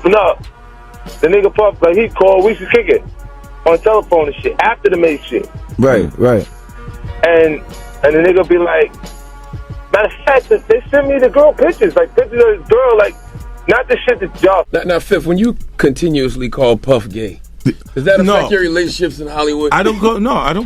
No, the nigga Puff, like he called, we should kick it on telephone and shit after the Mase shit. Right. And the nigga be like, matter of fact, they send me the girl pictures, like pictures of this girl, like not the shit that y'all. Now, Fifth, when you continuously call Puff gay, does that affect your relationships in Hollywood? I don't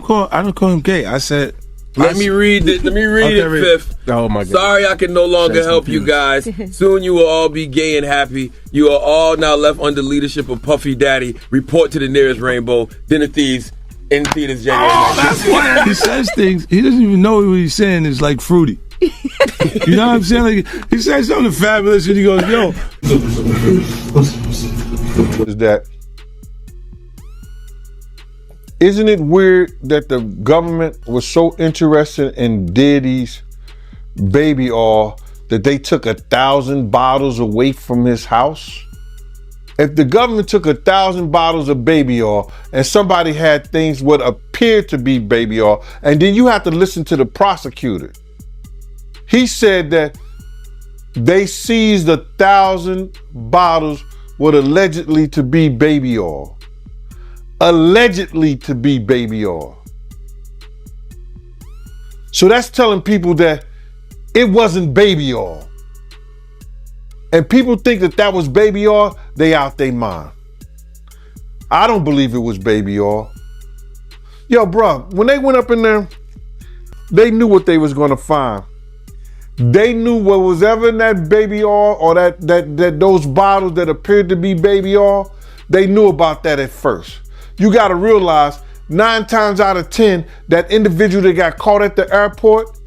call him gay. I said. Let me read it, Fifth. Oh my God. Sorry I can no longer help you guys. Soon you will all be gay and happy. You are all now left under leadership of Puffy Daddy. Report to the nearest rainbow. Dinner Thieves in theaters January. Oh, that's why he says things. He doesn't even know what he's saying is like fruity. You know what I'm saying? Like, he says something fabulous and he goes, yo. Is that... Isn't it weird that the government was so interested in Diddy's baby oil that they took 1,000 bottles away from his house? If the government took 1,000 bottles of baby oil and somebody had things what appeared to be baby oil, and then you have to listen to the prosecutor. He said that they seized 1,000 bottles what allegedly to be baby oil. Allegedly to be baby oil. So that's telling people that it wasn't baby oil. And people think that that was baby oil, they out their mind. I don't believe it was baby oil. Yo, bro, when they went up in there, they knew what they was gonna find. They knew what was ever in that baby oil or that those bottles that appeared to be baby oil, they knew about that at first. You gotta realize 9 times out of 10, that individual that got caught at the airport,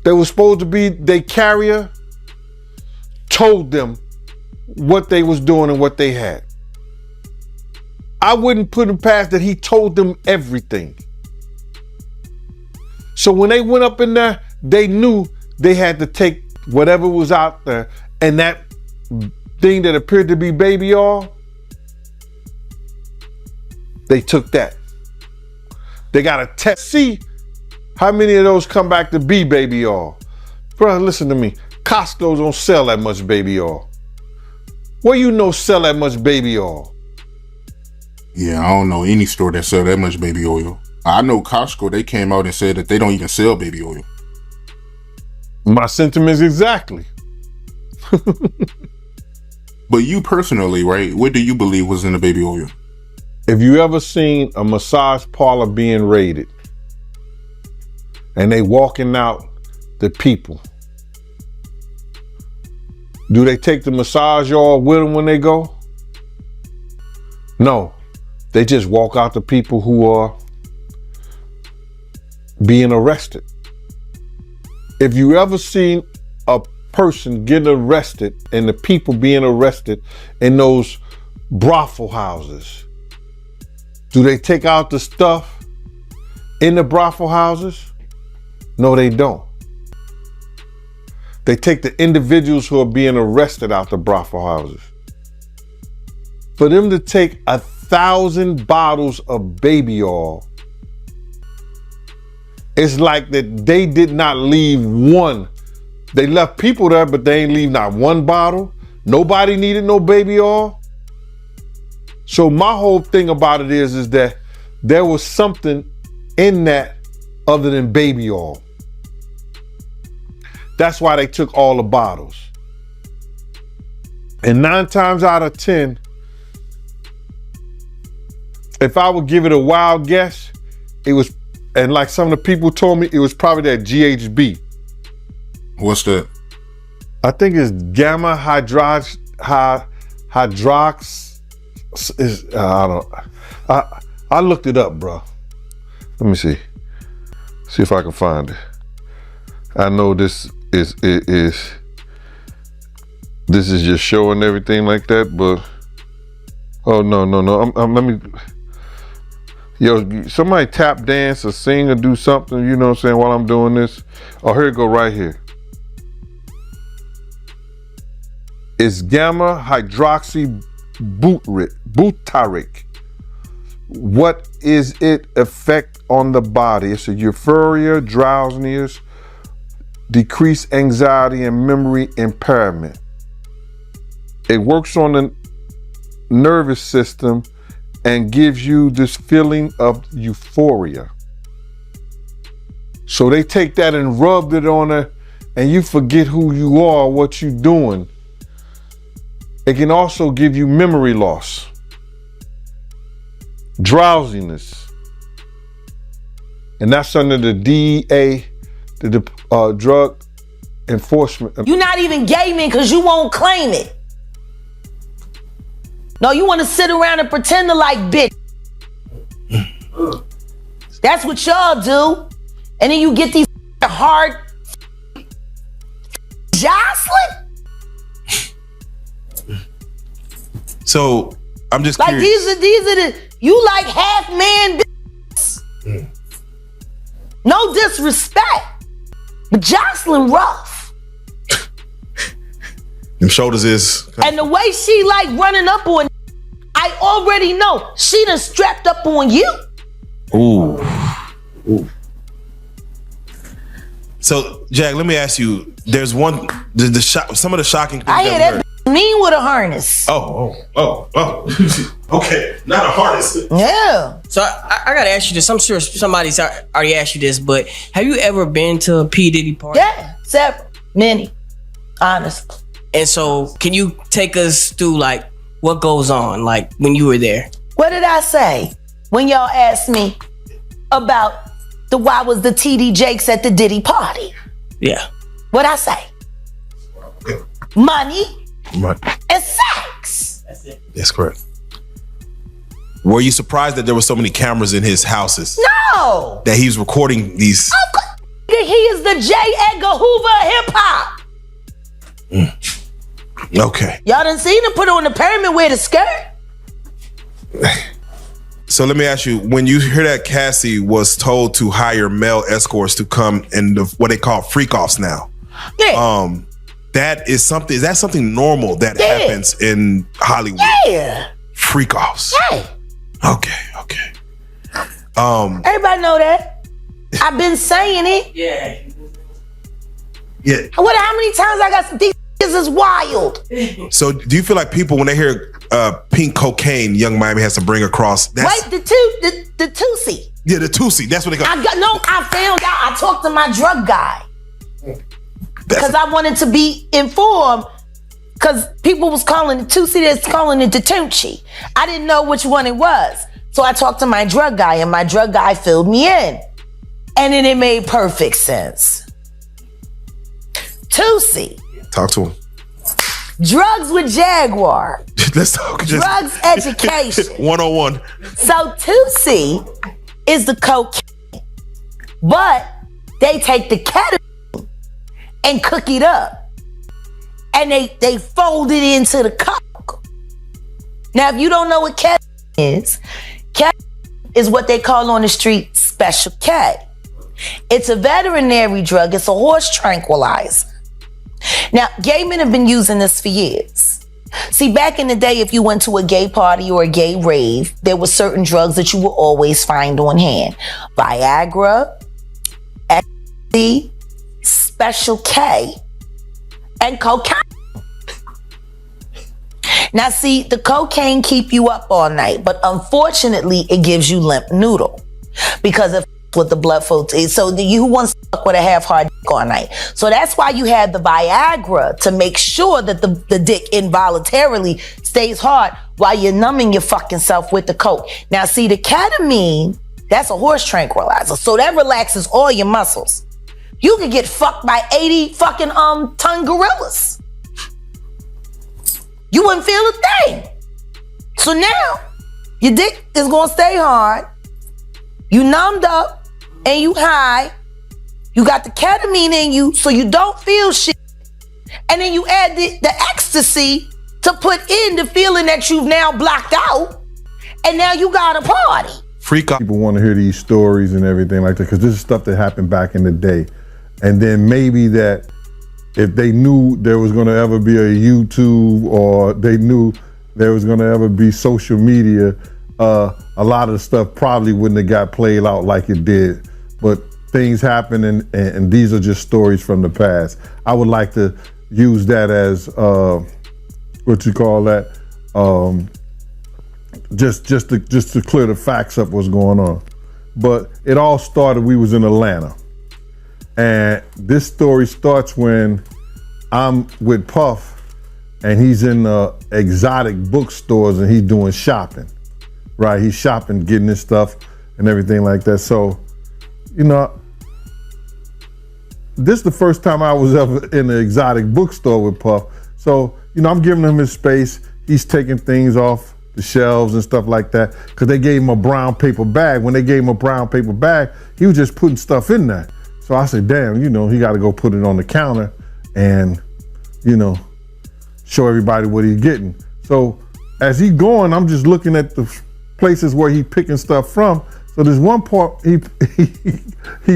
that was supposed to be their carrier, told them what they was doing and what they had. I wouldn't put him past that he told them everything. So when they went up in there, they knew they had to take whatever was out there, and that thing that appeared to be baby oil, they took that. They got to test, see how many of those come back to be baby oil. Bro, listen to me. Costco don't sell that much baby oil. Where you know sell that much baby oil? Yeah, I don't know any store that sell that much baby oil. I know Costco, they came out and said that they don't even sell baby oil. My sentiments exactly. But you personally, right, what do you believe was in the baby oil? If you ever seen a massage parlor being raided and they walking out the people, do they take the massage oil with them when they go? No, they just walk out the people who are being arrested. If you ever seen a person getting arrested and the people being arrested in those brothel houses, do they take out the stuff in the brothel houses? No, they don't. They take the individuals who are being arrested out the brothel houses. For them to take 1,000 bottles of baby oil, it's like that they did not leave one. They left people there, but they ain't leave not one bottle. Nobody needed no baby oil. So my whole thing about it is that there was something in that other than baby oil. That's why they took all the bottles. And 9 times out of 10, if I would give it a wild guess, it was, and like some of the people told me, it was probably that GHB. What's that? I think it's gamma hydrox. I looked it up, bro. Let me see if I can find it. I know this is just showing everything like that, but oh no. Let me. Yo, somebody tap dance or sing or do something, you know what I'm saying, while I'm doing this. Oh, here it go right here. It's gamma hydroxy butyric. What is it effect on the body? It's a euphoria, drowsiness, decreased anxiety, and memory impairment. It works on the nervous system and gives you this feeling of euphoria. So they take that and rubbed it on her, and you forget who you are, what you're doing. It can also give you memory loss, drowsiness, and that's under the DEA, the Drug Enforcement. You're not even gaming because you won't claim it. No, you want to sit around and pretend to like bitch. That's what y'all do. And then you get these hard Jocelyn. So I'm just like curious. these are the you like half man bitches. No disrespect, but Jocelyn rough. Them shoulders is. And the way she like running up on, I already know she done strapped up on you. Ooh. So, Jack, let me ask you. There's one. Some of the shocking things I hear that mean with a harness. Oh. Okay, not a harness. Yeah. So I gotta ask you this. I'm sure somebody's already asked you this, but have you ever been to a P. Diddy party? Yeah, several, many, honestly. And so, can you take us through like what goes on, like when you were there? What did I say when y'all asked me about why was the TD Jakes at the Diddy party? Yeah. What'd I say? Money and sex. That's correct. Were you surprised that there were so many cameras in his houses? No. That he was recording these? Of course. He is the J. Edgar Hoover of hip hop. Okay. Y'all done seen him put on the pyramid with a skirt? So let me ask you, when you hear that Cassie was told to hire male escorts to come in what they call freak-offs now. Yeah. Is that something normal that happens in Hollywood? Yeah. Freak-offs. Yeah. Okay. Everybody know that. I've been saying it. Yeah. Yeah. How many times I got these is wild. So do you feel like people, when they hear pink cocaine, Young Miami has to bring across? That's, wait, the Tusi. Yeah, the Tusi. That's what they call. I found out. I talked to my drug guy because I wanted to be informed. Because people was calling the Tusi, that's calling it the Tunchi. I didn't know which one it was, so I talked to my drug guy, and my drug guy filled me in, and then it made perfect sense. Tusi. Talk to him. Drugs with Jaguar. Let's talk. Drugs education. 101. So Tusi is the cocaine, but they take the ketamine and cook it up. And they fold it into the coke. Now, if you don't know what ketamine is what they call on the street Special K. It's a veterinary drug. It's a horse tranquilizer. Now, gay men have been using this for years. See, back in the day, if you went to a gay party or a gay rave, there were certain drugs that you would always find on hand. Viagra, ecstasy, Special K, and cocaine. Now, see, the cocaine keep you up all night, but unfortunately, it gives you limp noodle because of with the blood flow. So you wants to fuck with a half-hard dick all night. So that's why you have the Viagra to make sure that the dick involuntarily stays hard while you're numbing your fucking self with the coke. Now, see, the ketamine, that's a horse tranquilizer, so that relaxes all your muscles. You could get fucked by 80 fucking ton gorillas. You wouldn't feel a thing. So now, your dick is gonna stay hard. You numbed up and you high. You got the ketamine in you so you don't feel shit. And then you add the ecstasy to put in the feeling that you've now blocked out. And now you got a party. Freak out. People want to hear these stories and everything like that because this is stuff that happened back in the day. And then maybe that if they knew there was going to ever be a YouTube or they knew there was going to ever be social media, a lot of the stuff probably wouldn't have got played out like it did. But things happen and these are just stories from the past. I would like to use that as what you call that, just to clear the facts up what's going on. But it all started, we was in Atlanta. And this story starts when I'm with Puff and he's in exotic bookstores and he's doing shopping, right? He's shopping, getting his stuff and everything like that. So, you know, this is the first time I was ever in an exotic bookstore with Puff. So, you know, I'm giving him his space. He's taking things off the shelves and stuff like that because they gave him a brown paper bag. When they gave him a brown paper bag, he was just putting stuff in there. So I said, damn, you know, he got to go put it on the counter and, you know, show everybody what he's getting. So as he going, I'm just looking at the places where he picking stuff from. So there's one part he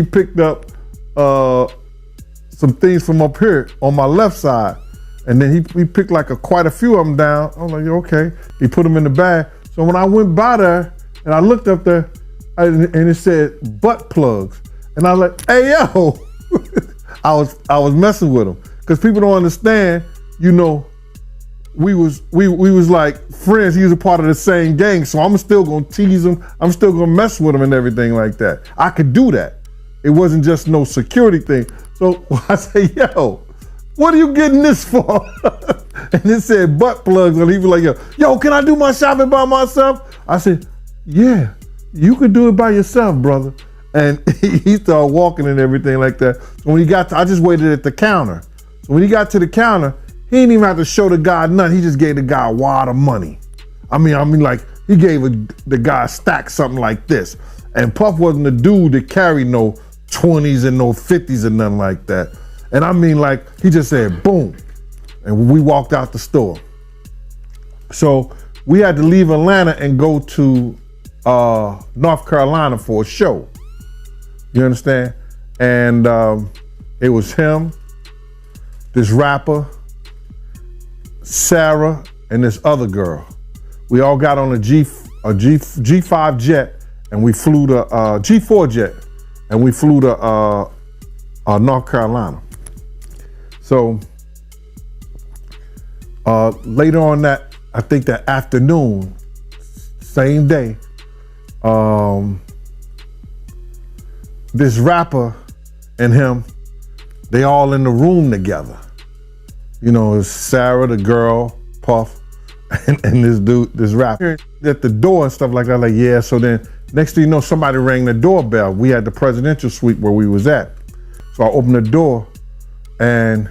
picked up some things from up here on my left side. And then he picked like quite a few of them down. I was like, okay. He put them in the bag. So when I went by there and I looked up there and it said butt plugs. And I was like, hey, yo. I was messing with him. Because people don't understand, you know, we was like friends. He was a part of the same gang. So I'm still gonna tease him. I'm still gonna mess with him and everything like that. I could do that. It wasn't just no security thing. So I say, yo, what are you getting this for? And it said butt plugs. And he was like, yo, can I do my shopping by myself? I said, yeah, you could do it by yourself, brother. And he started walking and everything like that. So when he got to, I just waited at the counter. So when he got to the counter, he didn't even have to show the guy nothing. He just gave the guy a wad of money. I mean, like he gave the guy a stack, something like this. And Puff wasn't the dude that carried no 20s and no 50s and nothing like that. And I mean, like, he just said, boom. And we walked out the store. So we had to leave Atlanta and go to North Carolina for a show. You understand? And it was him, this rapper, Sarah, and this other girl. We all got on a G5 jet, and we flew to G4 jet, and we flew to North Carolina. So later on that, I think that afternoon, same day, this rapper and him, they all in the room together. You know, it's Sarah, the girl, Puff, and this dude, this rapper. At the door and stuff like that, like, yeah, so then next thing you know, somebody rang the doorbell. We had the presidential suite where we was at. So I opened the door and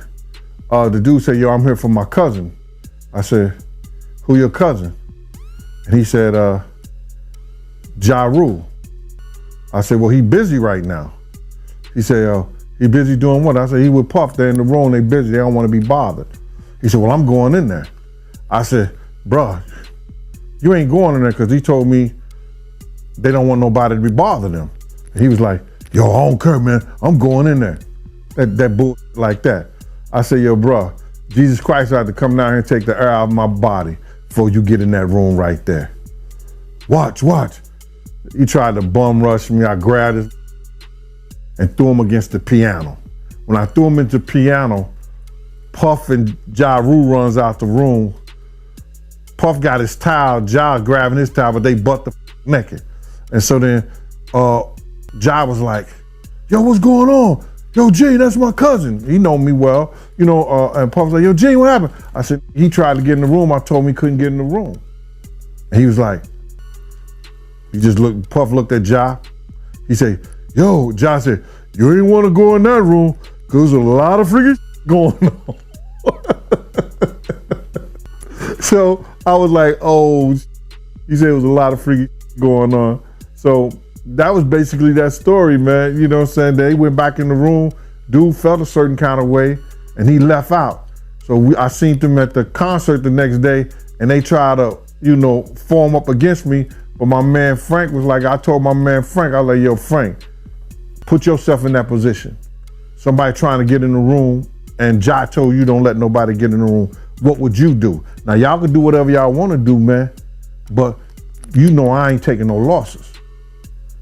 the dude said, yo, I'm here for my cousin. I said, who your cousin? And he said, Ja Rule. I said, well, he busy right now. He said, he busy doing what? I said, he with Puff, they're in the room, they busy, they don't want to be bothered. He said, well, I'm going in there. I said, bruh, you ain't going in there because he told me they don't want nobody to be bothering them. And he was like, yo, I don't care, man, I'm going in there. That bull like that. I said, yo, bruh, Jesus Christ had to come down here and take the air out of my body before you get in that room right there. Watch. He tried to bum rush me. I grabbed his and threw him against the piano. When I threw him into the piano, Puff and Ja Rule runs out the room. Puff got his towel, Ja grabbing his towel, but they butt the naked. And so then Ja was like, yo, what's going on? Yo, G, that's my cousin. He know me well, you know, and Puff was like, yo, G, what happened? I said, he tried to get in the room. I told him he couldn't get in the room. And he was like, Puff looked at Ja. He said, yo, Ja said, you ain't want to go in that room because there's a lot of freaking going on. So I was like, oh, he said it was a lot of freaking going on. So that was basically that story, man. You know what I'm saying? They went back in the room. Dude felt a certain kind of way and he left out. So I seen them at the concert the next day and they tried to, you know, form up against me. But my man Frank was like, I told my man Frank, I was like, yo, Frank, put yourself in that position. Somebody trying to get in the room and Ja told you don't let nobody get in the room. What would you do? Now y'all can do whatever y'all want to do, man. But you know I ain't taking no losses.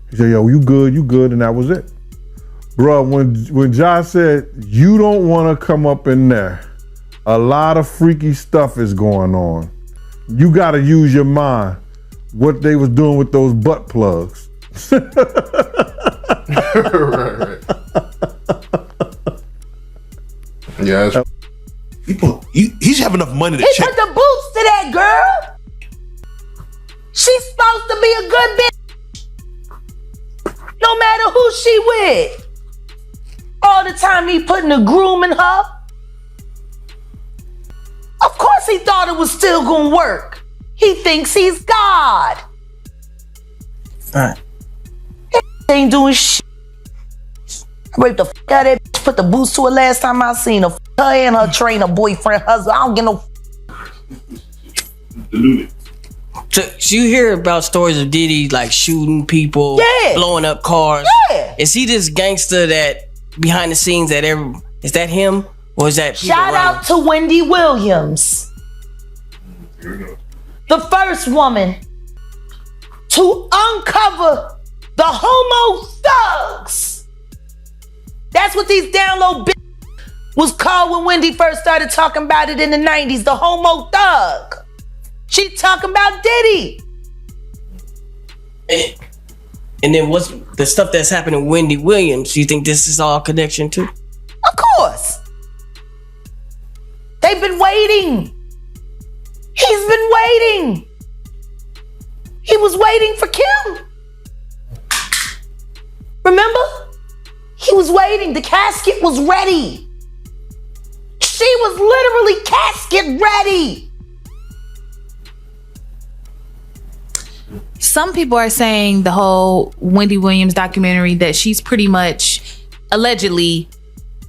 He said, yo, you good, and that was it. Bro, when Ja said, you don't want to come up in there, A lot of freaky stuff is going on. You got to use your mind. What they was doing with those butt plugs. Right. Yeah. People, he should have enough money to He check. put the boots to that girl. She's supposed to be a good bitch. No matter who she with. All the time he putting the groom in her. Of course he thought it was still gonna work. He thinks he's God. Alright. He ain't doing shit. I raped the fuck out of that bitch, put the boots to her last time I seen her. Her and her trainer, boyfriend, husband. I don't get no. So you hear about stories of Diddy like shooting people, Yeah. blowing up cars. Yeah. Is he this gangster that behind the scenes that is that him or is that people Shout around out to Wendy Williams, the first woman to uncover the homo thugs. That's what these down low bitches was called when Wendy first started talking about it in the 90s, the homo thug. She talking about Diddy. And then what's the stuff that's happening with Wendy Williams? You think this is all connection too? Of course. They've been waiting. He's been waiting. He was waiting for Kim. Remember? He was waiting. The casket was ready. She was literally casket ready. Some people are saying the whole Wendy Williams documentary that she's pretty much allegedly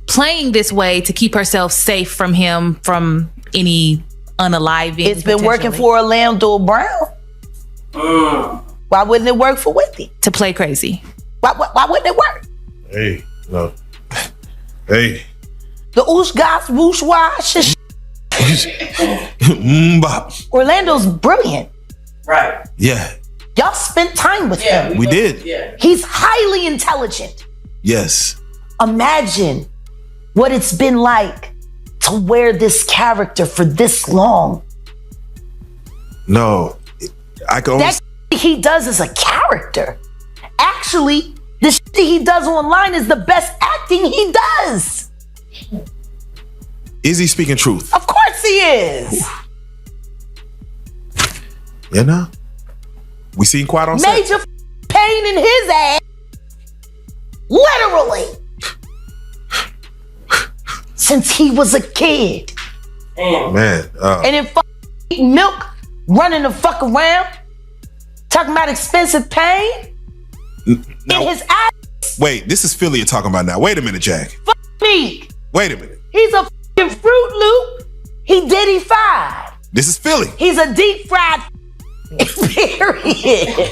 playing this way to keep herself safe from him, from any unaliving. It's been working for Orlando Brown. Why wouldn't it work for Wendy? To play crazy. Why wouldn't it work? Hey, no. Hey. The oosh gosh whoosh wash. Bop. Orlando's brilliant. Right. Yeah, Y'all spent time with him. we did. Yeah. He's highly intelligent. Yes. Imagine what it's been like to wear this character for this long. No. I can only. That shit he does is a character. Actually, the shit he does online is the best acting he does. Is he speaking truth? Of course he is. You know? We seen Quiet on set. Major pain in his ass. Literally. Since he was a kid. Man. And then eating milk, running the fuck around, talking about expensive pain in his ass. Wait, this is Philly you're talking about now. Wait a minute, Jack. Fuck me. Wait a minute. He's a fucking Fruit Loop. He Diddy-fied. This is Philly. He's a deep fried period.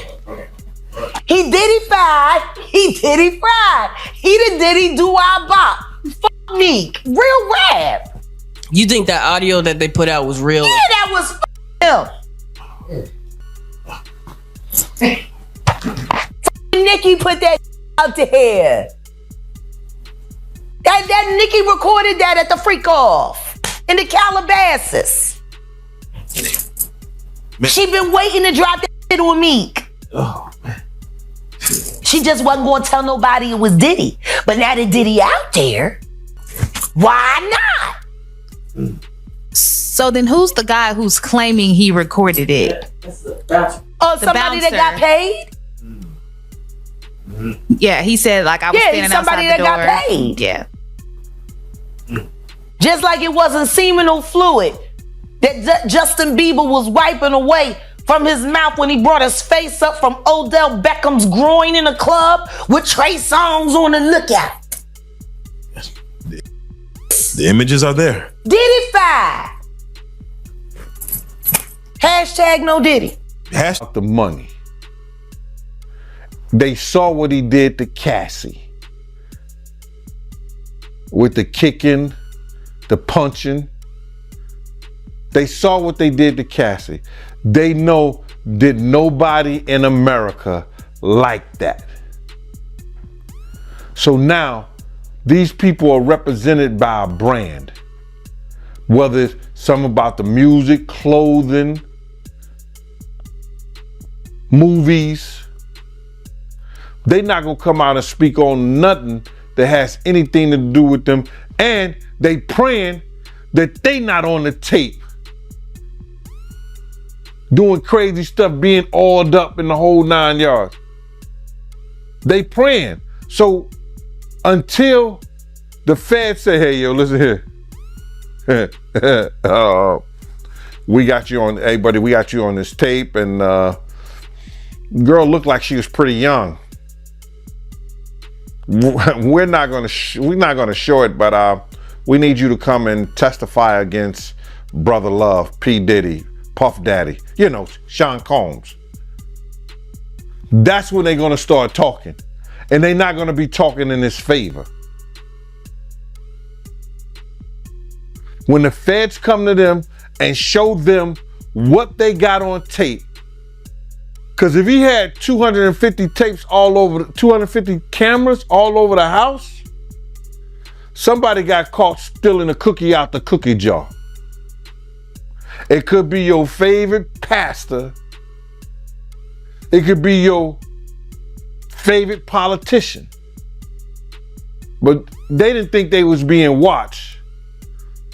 He Diddy-fied. He Diddy-fried. He the Diddy do our bop. Fuck me. Real rap. You think that audio that they put out was real? Yeah, that was him. Nicki put that out there. That Nicki recorded that at the freak off in the Calabasas. Man. She been waiting to drop that shit on Meek. Oh, man. She just wasn't going to tell nobody it was Diddy. But now that Diddy out there, why not? So then who's the guy who's claiming he recorded it? Oh, somebody that got paid? Yeah, he said like I was standing somebody outside the that door. got paid. Yeah. Just like it wasn't seminal fluid that Justin Bieber was wiping away from his mouth when he brought his face up from Odell Beckham's groin in a club with Trey Songz on the lookout. The images are there. Diddy-fied. Hashtag no Diddy. The money. They saw what he did to Cassie. With the kicking, the punching. They saw what they did to Cassie. They know that nobody in America like that. So now, these people are represented by a brand. Whether it's something about the music, clothing, movies, they not gonna come out and speak on nothing that has anything to do with them. And they praying that they not on the tape doing crazy stuff, being oiled up in the whole 9 yards. They praying. So until the feds say, hey, yo, listen here. We got you on, hey buddy, we got you on this tape, and girl looked like she was pretty young. We're not gonna show it, but we need you to come and testify against Brother Love, P. Diddy, Puff Daddy, you know, Sean Combs. That's when they're gonna start talking. And they're not gonna be talking in his favor. When the feds come to them and show them what they got on tape, because if he had 250 tapes all over, 250 cameras all over the house, somebody got caught stealing a cookie out the cookie jar. It could be your favorite pastor. It could be your favorite politician. But they didn't think they was being watched,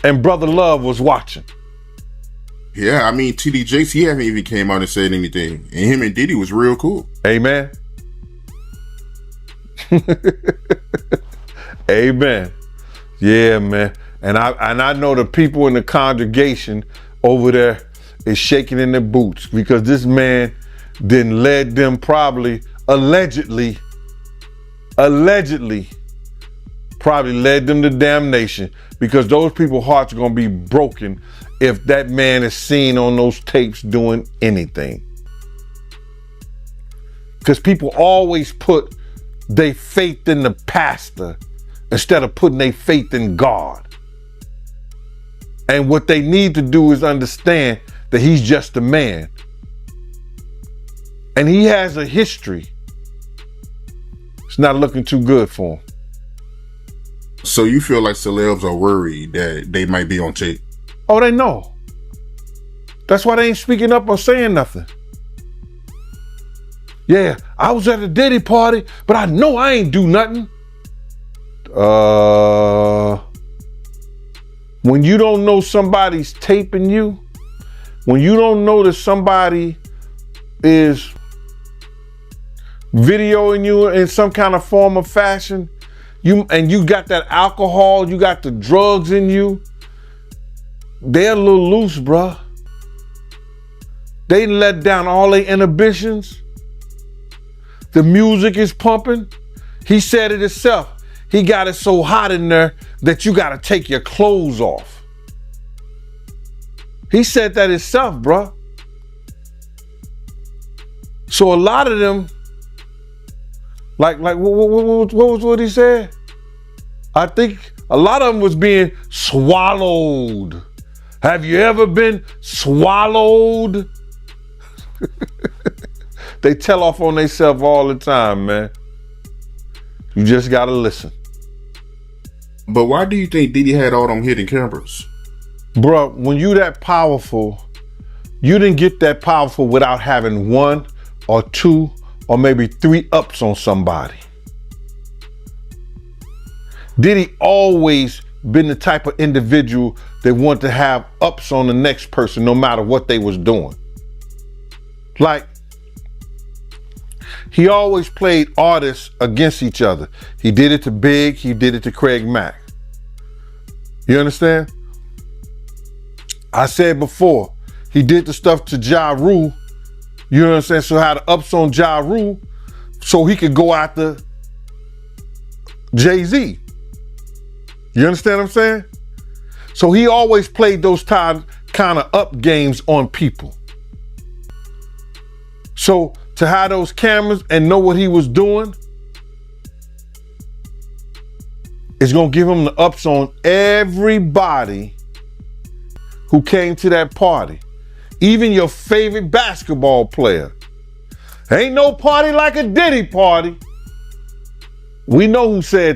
and Brother Love was watching. Yeah, I mean, TD Jakes, he haven't even came out and said anything. And him and Diddy was real cool. Amen. Amen. Yeah, man. And I know the people in the congregation over there is shaking in their boots because this man then led them probably, allegedly probably led them to damnation, because those people's hearts are going to be broken if that man is seen on those tapes doing anything. Because people always put their faith in the pastor instead of putting their faith in God. And what they need to do is understand that he's just a man. And he has a history. It's not looking too good for him. So you feel like celebs are worried that they might be on tape? Oh, they know. That's why they ain't speaking up or saying nothing. Yeah, I was at a Diddy party, but I know I ain't do nothing. When you don't know somebody's taping you, when you don't know that somebody is videoing you in some kind of form or fashion, you got that alcohol, you got the drugs in you, they're a little loose, bruh. They let down all their inhibitions. The music is pumping. He said it himself. He got it so hot in there that you got to take your clothes off. He said that himself, bruh. So a lot of them, like what he said? I think a lot of them was being swallowed. Have you ever been swallowed? They tell off on themselves all the time, man. You just gotta listen. But why do you think Diddy had all them hidden cameras? Bruh, when you that powerful, you didn't get that powerful without having 1 or 2 or maybe 3 ups on somebody. Diddy always been the type of individual that wanted to have ups on the next person no matter what they was doing. Like, he always played artists against each other. He did it to Big, he did it to Craig Mack. You understand? I said before, he did the stuff to Ja Rule, you know what I'm saying? So had the ups on Ja Rule so he could go after Jay-Z. You understand what I'm saying? So he always played those kind of up games on people. So to have those cameras and know what he was doing, it's gonna give him the ups on everybody who came to that party. Even your favorite basketball player. Ain't no party like a Diddy party. We know who said that.